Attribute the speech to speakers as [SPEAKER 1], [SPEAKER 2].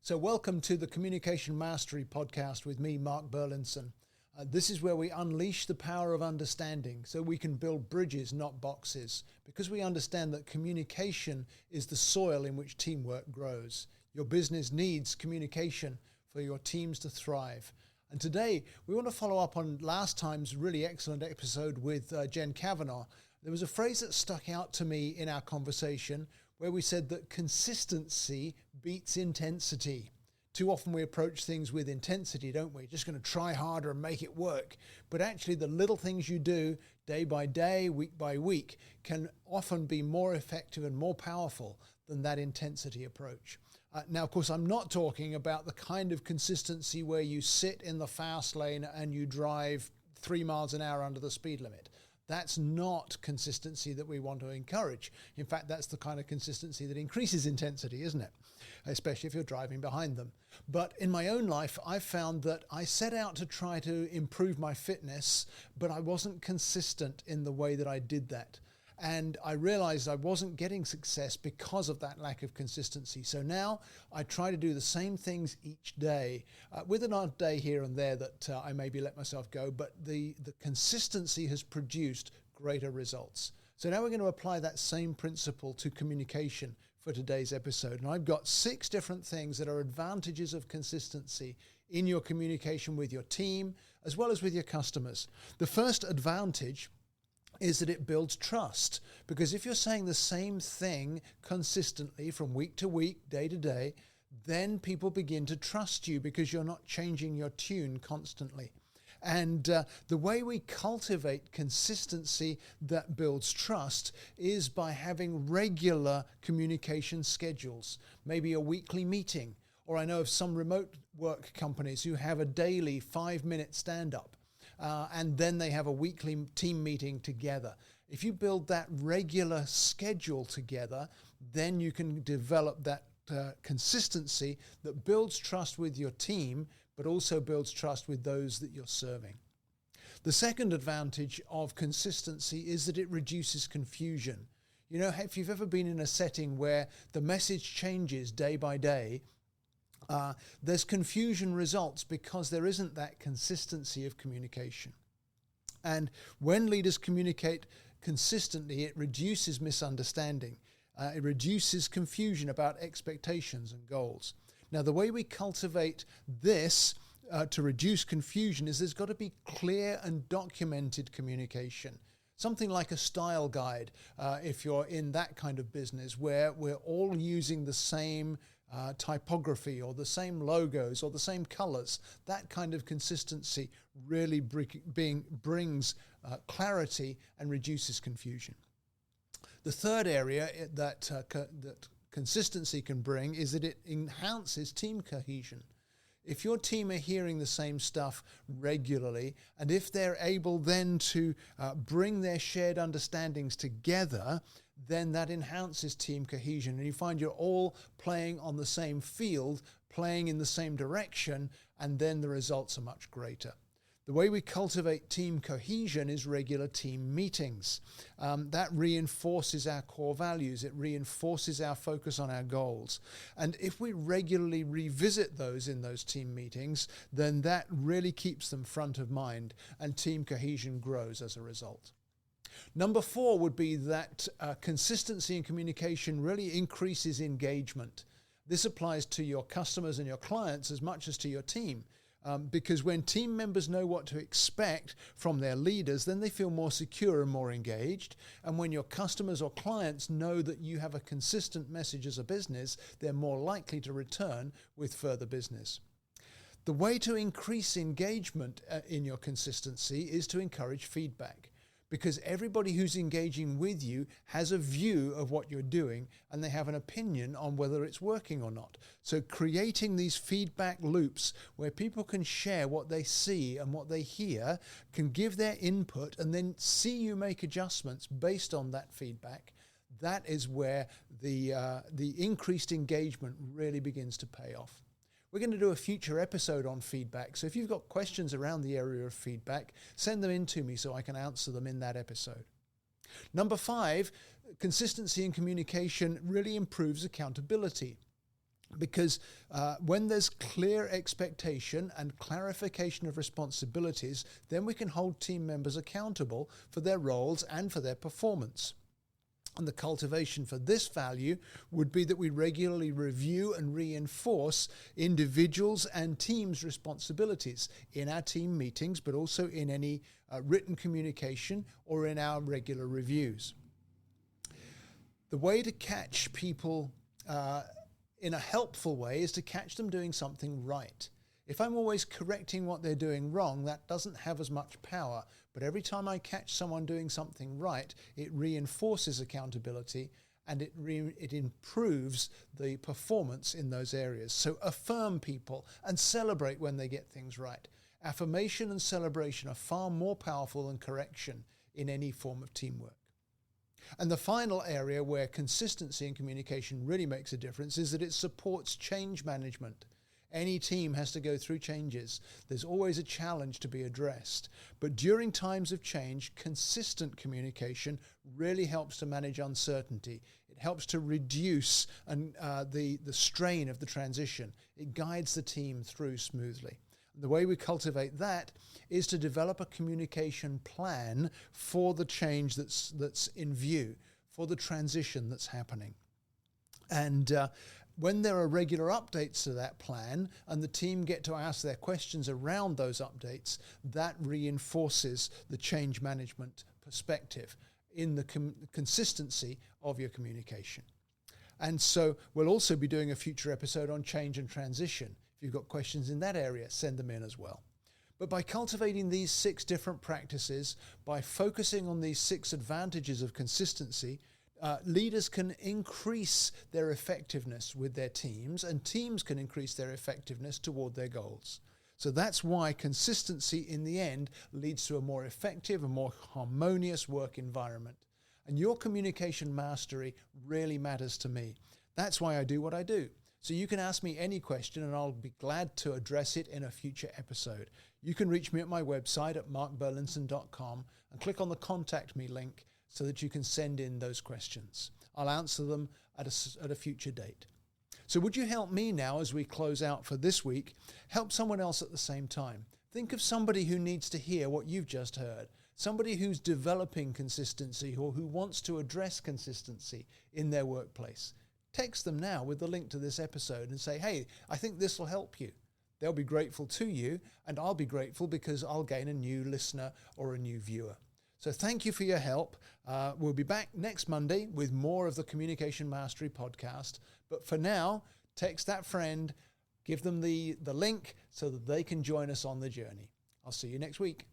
[SPEAKER 1] So welcome to the Communication Mastery Podcast with me, Mark Burlinson. This is where we unleash the power of understanding so we can build bridges, not boxes, because we understand that communication is the soil in which teamwork grows. Your business needs communication for your teams to thrive. And today we want to follow up on last time's really excellent episode with Jen Kavanaugh. There was a phrase that stuck out to me in our conversation where we said that consistency beats intensity. Too often we approach things with intensity, don't we? Just going to try harder and make it work. But actually the little things you do day by day, week by week, can often be more effective and more powerful than that intensity approach. Now, of course, I'm not talking about the kind of consistency where you sit in the fast lane and you drive 3 miles an hour under the speed limit. That's not consistency that we want to encourage. In fact, that's the kind of consistency that increases intensity, isn't it? Especially if you're driving behind them. But in my own life, I've found that I set out to try to improve my fitness, but I wasn't consistent in the way that I did that. And I realized I wasn't getting success because of that lack of consistency. So now I try to do the same things each day, with an odd day here and there that I maybe let myself go, but the consistency has produced greater results. So now we're going to apply that same principle to communication for today's episode. And I've got 6 different things that are advantages of consistency in your communication with your team, as well as with your customers. The first advantage is that it builds trust, because if you're saying the same thing consistently from week to week, day to day, then people begin to trust you because you're not changing your tune constantly. And the way we cultivate consistency that builds trust is by having regular communication schedules, maybe a weekly meeting, or I know of some remote work companies who have a daily 5-minute stand-up. And then they have a weekly team meeting together. If you build that regular schedule together, then you can develop that consistency that builds trust with your team, but also builds trust with those that you're serving. The second advantage of consistency is that it reduces confusion. You know, if you've ever been in a setting where the message changes day by day, there's confusion results because there isn't that consistency of communication. And when leaders communicate consistently, it reduces misunderstanding. It reduces confusion about expectations and goals. Now, the way we cultivate this to reduce confusion is there's got to be clear and documented communication. Something like a style guide, if you're in that kind of business where we're all using the same typography or the same logos or the same colors. That kind of consistency really brings clarity and reduces confusion. The third area that consistency can bring is that it enhances team cohesion. If your team are hearing the same stuff regularly, and if they're able then to bring their shared understandings together, then that enhances team cohesion. And you find you're all playing on the same field, playing in the same direction, and then the results are much greater. The way we cultivate team cohesion is regular team meetings. That reinforces our core values. It reinforces our focus on our goals. And if we regularly revisit those in those team meetings, then that really keeps them front of mind, and team cohesion grows as a result. Number 4 would be that consistency in communication really increases engagement. This applies to your customers and your clients as much as to your team. Because when team members know what to expect from their leaders, then they feel more secure and more engaged. And when your customers or clients know that you have a consistent message as a business, they're more likely to return with further business. The way to increase engagement in your consistency is to encourage feedback. Because everybody who's engaging with you has a view of what you're doing and they have an opinion on whether it's working or not. So creating these feedback loops where people can share what they see and what they hear, can give their input and then see you make adjustments based on that feedback, that is where the increased engagement really begins to pay off. We're going to do a future episode on feedback. So if you've got questions around the area of feedback, send them in to me so I can answer them in that episode. Number 5, consistency in communication really improves accountability. Because when there's clear expectation and clarification of responsibilities, then we can hold team members accountable for their roles and for their performance. And the cultivation for this value would be that we regularly review and reinforce individuals' and teams' responsibilities in our team meetings, but also in any written communication or in our regular reviews. The way to catch people in a helpful way is to catch them doing something right. If I'm always correcting what they're doing wrong, that doesn't have as much power. But every time I catch someone doing something right, it reinforces accountability and it improves the performance in those areas. So affirm people and celebrate when they get things right. Affirmation and celebration are far more powerful than correction in any form of teamwork. And the final area where consistency in communication really makes a difference is that it supports change management. Any team has to go through changes. There's always a challenge to be addressed. But during times of change, consistent communication really helps to manage uncertainty. It helps to reduce the strain of the transition. It guides the team through smoothly. The way we cultivate that is to develop a communication plan for the change that's in view, for the transition that's happening. And when there are regular updates to that plan and the team get to ask their questions around those updates, that reinforces the change management perspective in the consistency of your communication. And so we'll also be doing a future episode on change and transition. If you've got questions in that area, send them in as well. But by cultivating these 6 different practices, by focusing on these 6 advantages of consistency, leaders can increase their effectiveness with their teams, and teams can increase their effectiveness toward their goals. So that's why consistency in the end leads to a more effective and more harmonious work environment. And your communication mastery really matters to me. That's why I do what I do. So you can ask me any question and I'll be glad to address it in a future episode. You can reach me at my website at markburlinson.com and click on the Contact Me link so that you can send in those questions. I'll answer them at a future date. So would you help me now as we close out for this week? Help someone else at the same time. Think of somebody who needs to hear what you've just heard. Somebody who's developing consistency or who wants to address consistency in their workplace. Text them now with the link to this episode and say, hey, I think this will help you. They'll be grateful to you and I'll be grateful because I'll gain a new listener or a new viewer. So thank you for your help. We'll be back next Monday with more of the Communication Mastery podcast. But for now, text that friend, give them the link so that they can join us on the journey. I'll see you next week.